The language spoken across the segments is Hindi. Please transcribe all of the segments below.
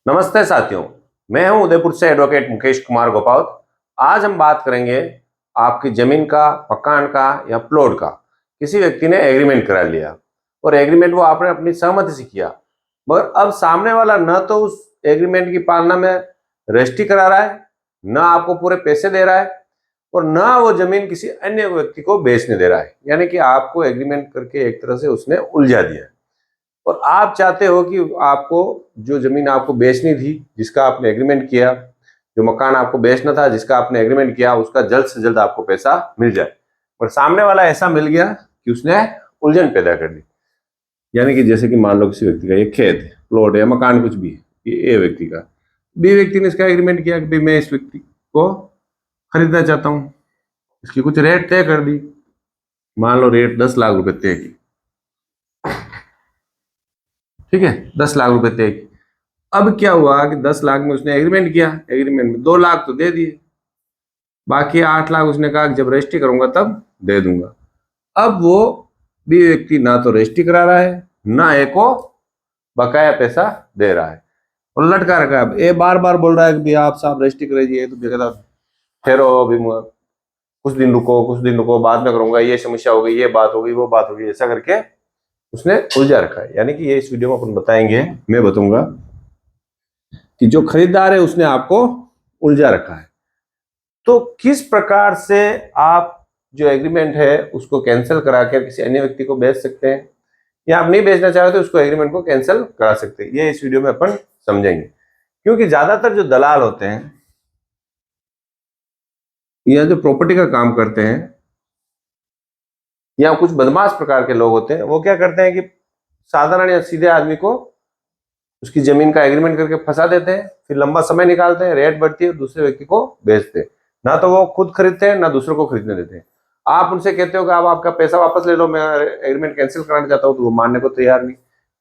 नमस्ते साथियों, मैं हूं उदयपुर से एडवोकेट मुकेश कुमार गोपावत। आज हम बात करेंगे आपकी जमीन का, मकान का या प्लॉट का। किसी व्यक्ति ने एग्रीमेंट करा लिया और एग्रीमेंट वो आपने अपनी सहमति से किया, मगर अब सामने वाला न तो उस एग्रीमेंट की पालना में रजिस्ट्री करा रहा है, न आपको पूरे पैसे दे रहा है और न वो जमीन किसी अन्य व्यक्ति को बेचने दे रहा है। यानी कि आपको एग्रीमेंट करके एक तरह से उसने उलझा दिया है और आप चाहते हो कि आपको जो जमीन आपको बेचनी थी, जिसका आपने एग्रीमेंट किया, जो मकान आपको बेचना था जिसका आपने एग्रीमेंट किया, उसका जल्द से जल्द आपको पैसा मिल जाए। पर सामने वाला ऐसा मिल गया कि उसने उलझन पैदा कर दी। यानी कि जैसे कि मान लो किसी व्यक्ति का ये खेत है, प्लॉट है, मकान कुछ भी है, ये ए व्यक्ति का, बी व्यक्ति ने इसका एग्रीमेंट किया कि भाई मैं इस व्यक्ति को खरीदना चाहता हूँ। इसकी कुछ रेट तय कर दी, मान लो रेट 10 लाख रुपए तय की। ठीक है, 10 लाख रुपए तय की। अब क्या हुआ कि 10 लाख में उसने एग्रीमेंट किया, एग्रीमेंट में 2 लाख तो दे दिए, बाकी 8 लाख उसने कहा कि जब रजिस्ट्री करूंगा तब दे दूंगा। अब वो बी व्यक्ति ना तो रजिस्ट्री करा रहा है, ना ए को बकाया पैसा दे रहा है और लटका रखा है। ए बार बार बोल रहा है कि भाई आप साहब रजिस्ट्री करिए, तो कहता ठहरो, अभी कुछ दिन रुको, कुछ दिन रुको, बाद में करूंगा, ये समस्या हो गई, ये बात हो गई, वो बात हो गई, ऐसा करके उसने उलझा रखा है। यानी कि ये इस वीडियो में अपन बताएंगे, मैं बताऊंगा कि जो खरीदार है उसने आपको उलझा रखा है। तो किस प्रकार से आप जो एग्रीमेंट है उसको कैंसिल करा कर किसी अन्य व्यक्ति को बेच सकते हैं, या आप नहीं बेचना चाहते तो उसको एग्रीमेंट को कैंसिल करा सकते हैं, ये इस वीडियो में अपन समझेंगे। क्योंकि ज्यादातर जो दलाल होते हैं या जो प्रॉपर्टी का काम करते हैं या कुछ बदमाश प्रकार के लोग होते हैं, वो क्या करते हैं कि साधारण या सीधे आदमी को उसकी जमीन का एग्रीमेंट करके फंसा देते हैं, फिर लंबा समय निकालते हैं, रेट बढ़ती है, दूसरे व्यक्ति को बेचते हैं। ना तो वो खुद खरीदते हैं, ना दूसरों को खरीदने देते हैं। आप उनसे कहते हो कि आप आपका पैसा वापस ले लो, मैं एग्रीमेंट कैंसिल कराना चाहता हूँ, तो वो मानने को तैयार नहीं,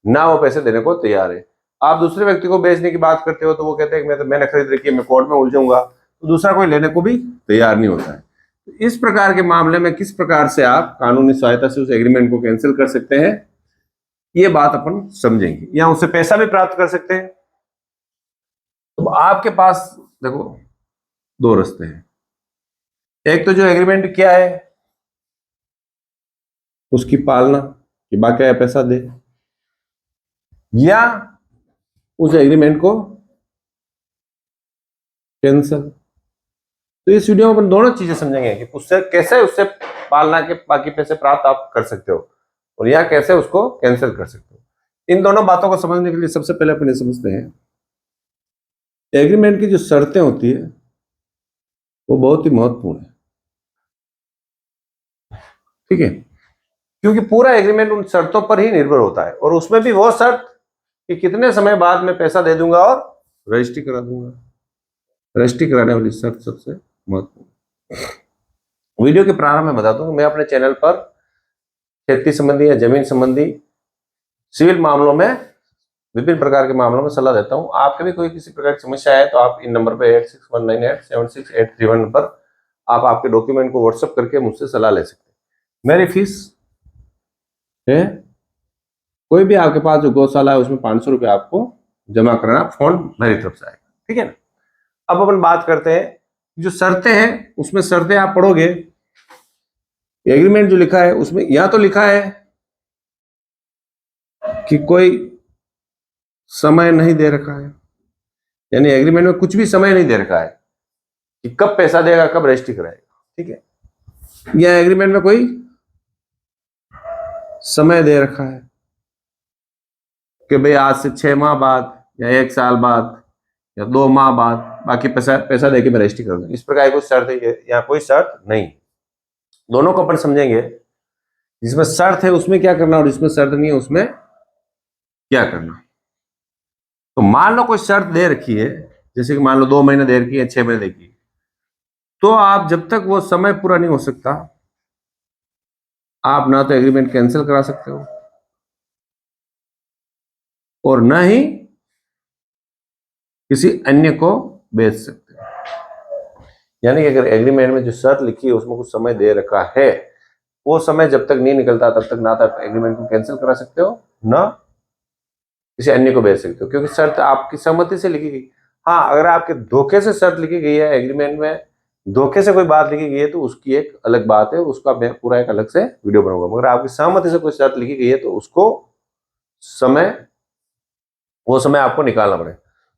ना वो पैसे देने को तैयार है। आप दूसरे व्यक्ति को बेचने की बात करते हो तो वो कहते हैं कि मैंने खरीद रखी है, मैं कोर्ट में उलझूंगा, तो दूसरा कोई लेने को भी तैयार नहीं होता है। तो इस प्रकार के मामले में किस प्रकार से आप कानूनी सहायता से उस एग्रीमेंट को कैंसिल कर सकते हैं, ये बात अपन समझेंगे, या उससे पैसा भी प्राप्त कर सकते हैं। तो आपके पास देखो दो रास्ते हैं। एक तो जो एग्रीमेंट क्या है उसकी पालना, कि बाकाया पैसा दे, या उस एग्रीमेंट को कैंसिल। तो इस वीडियो में अपन दोनों चीजें समझेंगे कि उससे कैसे उससे पालना के बाकी पैसे प्राप्त आप कर सकते हो, और या कैसे उसको कैंसिल कर सकते हो। इन दोनों बातों को समझने के लिए सबसे पहले अपन ये समझते हैं, एग्रीमेंट की जो शर्तें होती है वो बहुत ही महत्वपूर्ण है। ठीक है, क्योंकि पूरा एग्रीमेंट उन शर्तों पर ही निर्भर होता है, और उसमें भी वो शर्त कि कितने समय बाद मैं पैसा दे दूंगा और रजिस्ट्री करा दूंगा। रजिस्ट्री कराने वाली शर्त सबसे महत्वपूर्ण। वीडियो के प्रारंभ में बता दूं, मैं अपने चैनल पर खेती संबंधी या जमीन संबंधी सिविल मामलों में, विभिन्न प्रकार के मामलों में सलाह देता हूं। आपके भी कोई किसी प्रकार की समस्या है तो आप इन नंबर पर 8619876831 पर आप आपके डॉक्यूमेंट को व्हाट्सएप करके मुझसे सलाह ले सकते हैं। मेरी फीस है, कोई भी आपके पास जो गौशाला है उसमें 500 रुपये आपको जमा करना, फंड मेरी तरफ से आएगा। ठीक है ना। अब अपन बात करते हैं जो शर्तें हैं, उसमें शर्तें आप पढ़ोगे, एग्रीमेंट जो लिखा है उसमें या तो लिखा है कि कोई समय नहीं दे रखा है, यानी एग्रीमेंट में कुछ भी समय नहीं दे रखा है कि कब पैसा देगा, कब रजिस्ट्री कराएगा। ठीक है, या एग्रीमेंट में कोई समय दे रखा है कि भाई आज से 6 माह बाद या 1 साल बाद या 2 माह बाद बाकी पैसा देके मैं रजिस्ट्री कर दूं। इस प्रकार कोई शर्त है या कोई शर्त नहीं, दोनों को अपन समझेंगे। जिसमें शर्त है उसमें क्या करना और जिसमें शर्त नहीं है उसमें क्या करना। तो मान लो कोई शर्त दे रखी है, जैसे कि मान लो 2 महीने दे रखी है, 6 महीने देखी, तो आप जब तक वो समय पूरा नहीं हो सकता, आप ना तो एग्रीमेंट कैंसिल करा सकते हो और न ही किसी अन्य को बेच सकते हो। यानी कि अगर एग्रीमेंट में जो शर्त लिखी है उसमें कुछ समय दे रखा है, वो समय जब तक नहीं निकलता तब तक ना तो एग्रीमेंट को कैंसिल करा सकते हो, ना किसी अन्य को बेच सकते हो, क्योंकि शर्त आपकी सहमति से लिखी गई। हाँ, अगर आपके धोखे से शर्त लिखी गई है, एग्रीमेंट में धोखे से कोई बात लिखी गई है, तो उसकी एक अलग बात है, उसका मैं पूरा एक अलग से वीडियो बनाऊंगा। मगर आपकी सहमति से कोई शर्त लिखी गई है तो उसको वो समय आपको निकालना पड़ेगा।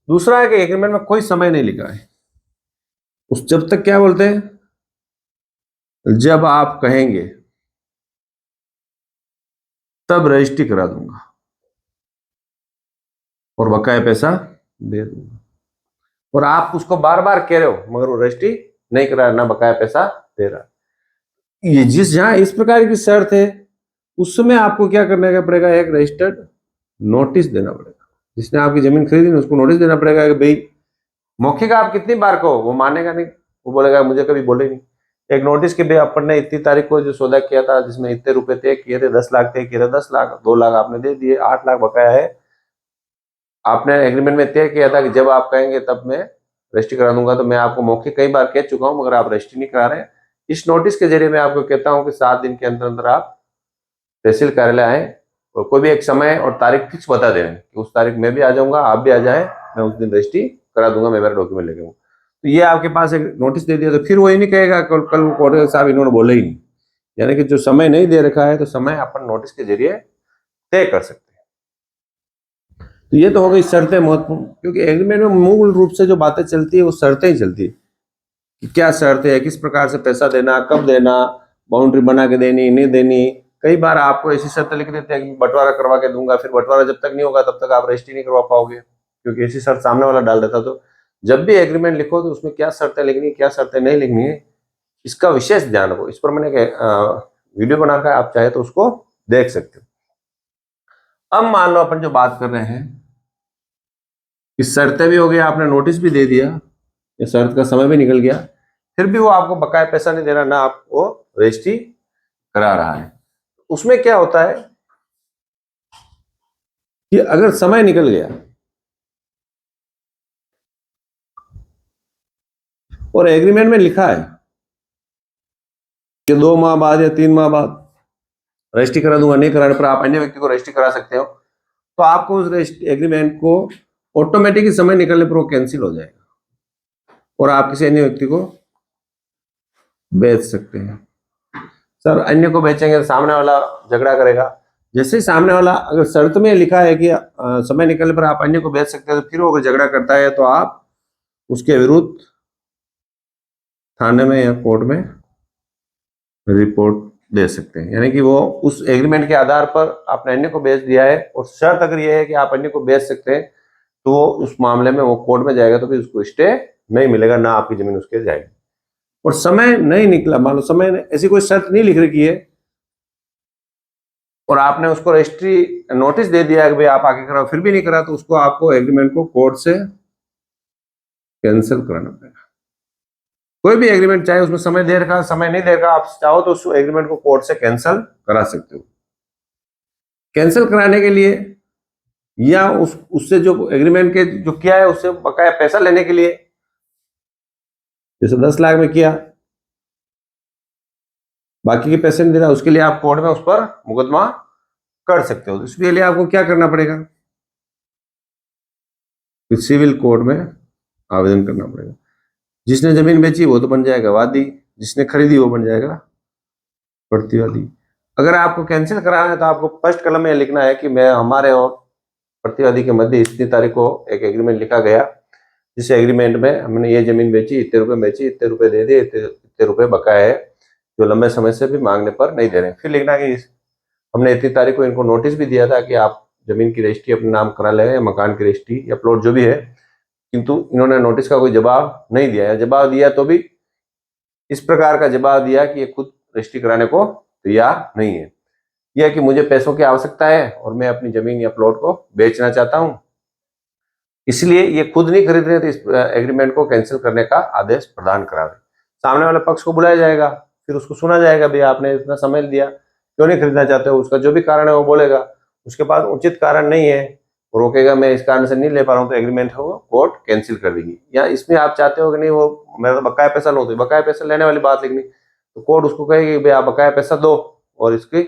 दूसरा है कि एग्रीमेंट में कोई समय नहीं लिखा है। उस जब तक क्या बोलते हैं, जब आप कहेंगे तब रजिस्ट्री करा दूंगा और बकाया पैसा दे दूंगा। और आप उसको बार बार कह रहे हो मगर वो रजिस्ट्री नहीं करा रहा, ना बकाया पैसा दे रहा। ये जहां इस प्रकार की शर्त है, उस समय आपको क्या करने का पड़ेगा, एक रजिस्टर्ड नोटिस देना पड़ेगा। जिसने आपकी जमीन खरीदी उसको नोटिस देना पड़ेगा कि भाई, मौखिक आप कितनी बार कहो वो मानेगा नहीं, वो बोलेगा मुझे कभी बोले नहीं। एक नोटिस के भाई अपन ने इतनी तारीख को जो सौदा किया था, जिसमें इतने रुपए तय किए थे, 10 लाख तय किए थे, 10 लाख 2 लाख आपने दे दिए, 8 लाख बकाया है। आपने एग्रीमेंट में तय किया था कि जब आप कहेंगे तब मैं रजिस्ट्री करा दूंगा। तो मैं आपको मौखिक कई बार कह चुका हूं, मगर आप रजिस्ट्री नहीं करा रहे हैं। इस नोटिस के जरिए मैं आपको कहता हूं कि 7 दिन के अंदर अंदर आप तहसील कार्यालय आए और कोई भी एक समय और तारीख फिक्स बता दें कि उस तारीख में भी आ जाऊंगा, आप भी आ जाए, मैं उस दिन रजिस्ट्री करा दूंगा, मैं मेरा डॉक्यूमेंट लेके आऊंगा। तो ये आपके पास एक नोटिस दे दिया, तो फिर वो ये नहीं कहेगा कल वो कोर्ट साहब इन्होंने बोले ही नहीं। यानी कि जो समय नहीं दे रखा है, तो समय अपन नोटिस के जरिए तय कर सकते हैं। तो ये तो हो गई शर्तें महत्वपूर्ण, क्योंकि एग्रीमेंट में मूल रूप से जो बातें चलती है वो शर्तें ही चलती है कि क्या शर्त है, किस प्रकार से पैसा देना, कब देना, बाउंड्री बना के देनी नहीं देनी। कई बार आपको ऐसी शर्त लिख देते हैं कि बंटवारा करवा के दूंगा, फिर बंटवारा जब तक नहीं होगा तब तक आप रजिस्ट्री नहीं करवा पाओगे, क्योंकि ऐसी शर्त सामने वाला डाल देता। तो जब भी एग्रीमेंट लिखो तो उसमें क्या शर्तें लिखनी है, क्या शर्तें नहीं लिखनी है, इसका विशेष ध्यान रखो। इस पर मैंने वीडियो बना कर आप चाहे तो उसको देख सकते हो। अब मान लो अपन जो बात कर रहे हैं कि शर्तें भी हो गई, आपने नोटिस भी दे दिया, या शर्त का समय भी निकल गया, फिर भी वो आपको बकाया पैसा नहीं दे रहा, ना आपको रजिस्ट्री करा रहा है। उसमें क्या होता है कि अगर समय निकल गया और एग्रीमेंट में लिखा है कि 2 माह बाद या 3 माह बाद रजिस्ट्री करा दूंगा, नहीं कराने पर आप अन्य व्यक्ति को रजिस्ट्री करा सकते हो, तो आपको उस एग्रीमेंट को ऑटोमेटिक समय निकलने पर वो कैंसिल हो जाएगा और आप किसी अन्य व्यक्ति को बेच सकते हैं। सर अन्य को बेचेंगे तो सामने वाला झगड़ा करेगा। जैसे ही सामने वाला, अगर शर्त में लिखा है कि समय निकलने पर आप अन्य को बेच सकते हैं, तो फिर वो अगर झगड़ा करता है तो आप उसके विरुद्ध थाने में या कोर्ट में रिपोर्ट दे सकते हैं। यानी कि वो उस एग्रीमेंट के आधार पर आपने अन्य को बेच दिया है, और शर्त अगर ये है कि आप अन्य को बेच सकते हैं, तो वो उस मामले में वो कोर्ट में जाएगा, तो फिर उसको स्टे नहीं मिलेगा, ना आपकी जमीन उसके जाएगी। और समय नहीं निकला, मान लो समय ऐसी कोई शर्त नहीं लिख रखी है और आपने उसको रजिस्ट्री नोटिस दे दिया है कि भाई आप आगे कराओ, फिर भी नहीं करा, तो उसको आपको एग्रीमेंट को कोर्ट से कैंसिल कराना पड़ेगा। कोई भी एग्रीमेंट, चाहे उसमें समय दे रखा, समय नहीं दे रखा, आप चाहो तो उस एग्रीमेंट को कोर्ट से कैंसिल करा सकते हो। कैंसिल कराने के लिए या उससे जो एग्रीमेंट के जो किया है उससे बकाया पैसा लेने के लिए, जैसे 10 लाख में किया, बाकी के पैसे नहीं दे रहा, उसके लिए आप कोर्ट में उस पर मुकदमा कर सकते हो। इसके लिए आपको क्या करना पड़ेगा, सिविल कोर्ट में आवेदन करना पड़ेगा। जिसने जमीन बेची वो तो बन जाएगा वादी, जिसने खरीदी वो बन जाएगा प्रतिवादी। अगर आपको कैंसिल कराना है तो आपको फर्स्ट कलम में लिखना है कि मैं, हमारे और प्रतिवादी के मध्य इतनी तारीख को एक एग्रीमेंट लिखा गया, जिस एग्रीमेंट में हमने ये जमीन बेची, इतने रुपए बेची, इतने रुपए दे दिए, इतने रुपए बकाया है जो लंबे समय से भी मांगने पर नहीं दे रहे। फिर लिखना कि हमने इतनी तारीख को इनको नोटिस भी दिया था कि आप जमीन की रजिस्ट्री अपने नाम करा लें, या मकान की रजिस्ट्री या प्लॉट जो भी है, किंतु इन्होंने नोटिस का कोई जवाब नहीं दिया, या जवाब दिया तो भी इस प्रकार का जवाब दिया कि ये खुद रजिस्ट्री कराने को तैयार नहीं है, यह कि मुझे पैसों की आवश्यकता है और मैं अपनी जमीन या प्लॉट को बेचना चाहता हूं, इसलिए ये खुद नहीं खरीद रहे, तो इस एग्रीमेंट को कैंसिल करने का आदेश प्रदान करावे। सामने वाले पक्ष को बुलाया जाएगा, फिर उसको सुना जाएगा, भाई आपने इतना समय दिया, क्यों नहीं खरीदना चाहते हो, उसका जो भी कारण है वो बोलेगा। उसके पास उचित कारण नहीं है, वो रोकेगा मैं इस कारण से नहीं ले पा रहा हूँ, तो एग्रीमेंट है वो कोर्ट कैंसिल कर देगी। या इसमें आप चाहते हो कि नहीं, वो मेरा तो बकाया पैसा लो, तो बकाया पैसा लेने वाली बात लिखनी, तो कोर्ट उसको कहेगी भाई आप बकाया पैसा दो और इसकी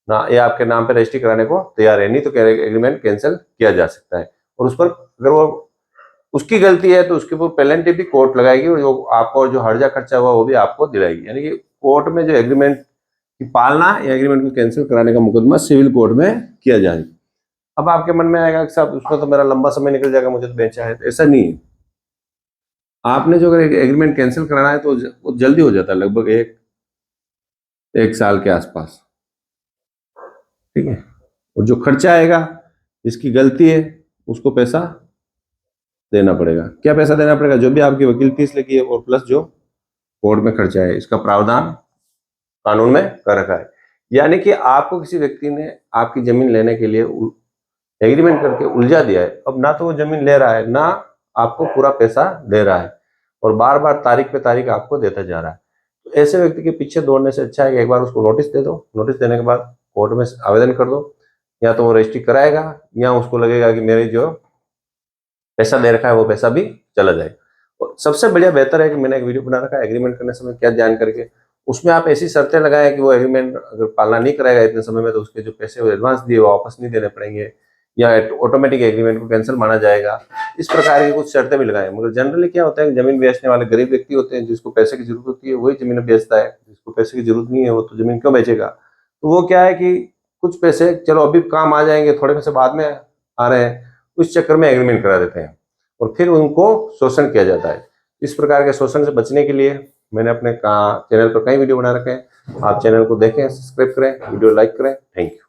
ना ये आपके नाम पे रजिस्ट्री कराने को तैयार है, नहीं तो एग्रीमेंट कैंसिल किया जा सकता है। और उस पर अगर वो उसकी गलती है तो उसके ऊपर पेनल्टी भी कोर्ट लगाएगी और जो आपको जो हर्जा खर्चा हुआ वो भी आपको दिलाएगी। यानी कि कोर्ट में जो एग्रीमेंट की पालना या एग्रीमेंट को कैंसिल कराने का मुकदमा सिविल कोर्ट में किया जाए। अब आपके मन में आएगा कि साहब उसमें तो मेरा लंबा समय निकल जाएगा, मुझे तो बेचा है। तो ऐसा नहीं है। आपने जो अगर एग्रीमेंट कैंसिल कराना है तो वो जल्दी हो जाता है, लगभग एक साल के आसपास, ठीक है। और जो खर्चा आएगा, जिसकी गलती है उसको पैसा देना पड़ेगा। क्या पैसा देना पड़ेगा? जो भी आपकी वकील फीस लगी है और प्लस जो कोर्ट में खर्चा है, इसका प्रावधान कानून में कर रखा है। यानी कि आपको किसी व्यक्ति ने आपकी जमीन लेने के लिए एग्रीमेंट करके उलझा दिया है। अब ना तो वो जमीन ले रहा है, ना आपको पूरा पैसा दे रहा है, और बार बार तारीख पे तारीख आपको देता जा रहा है। तो ऐसे व्यक्ति के पीछे दौड़ने से अच्छा है कि एक बार उसको नोटिस दे दो। नोटिस देने के बाद कोर्ट में आवेदन कर दो, या तो वो रजिस्ट्री कराएगा या उसको लगेगा कि मेरे जो पैसा दे रखा है वो पैसा भी चला जाए। और सबसे बढ़िया बेहतर है कि मैंने एक वीडियो बना रखा है एग्रीमेंट करने समय क्या ध्यान करके, उसमें आप ऐसी शर्तें लगाएं कि वो एग्रीमेंट अगर पालना नहीं कराएगा इतने समय में तो उसके जो पैसे वो एडवांस दिए वो वापस नहीं देने पड़ेंगे, या ऑटोमेटिक एग्रीमेंट को कैंसिल माना जाएगा। इस प्रकार की कुछ शर्तें भी लगाएं। मगर जनरली क्या होता है, जमीन बेचने वाले गरीब व्यक्ति होते हैं, जिसको पैसे की जरूरत होती है वही जमीन बेचता है, जिसको पैसे की जरूरत नहीं है वो तो जमीन क्यों बेचेगा। तो वो क्या है कि कुछ पैसे चलो अभी काम आ जाएंगे, थोड़े पैसे बाद में आ रहे हैं, उस चक्कर में एग्रीमेंट करा देते हैं और फिर उनको शोषण किया जाता है। इस प्रकार के शोषण से बचने के लिए मैंने अपने चैनल पर कई वीडियो बना रखे हैं। आप चैनल को देखें, सब्सक्राइब करें, वीडियो लाइक करें। Thank you.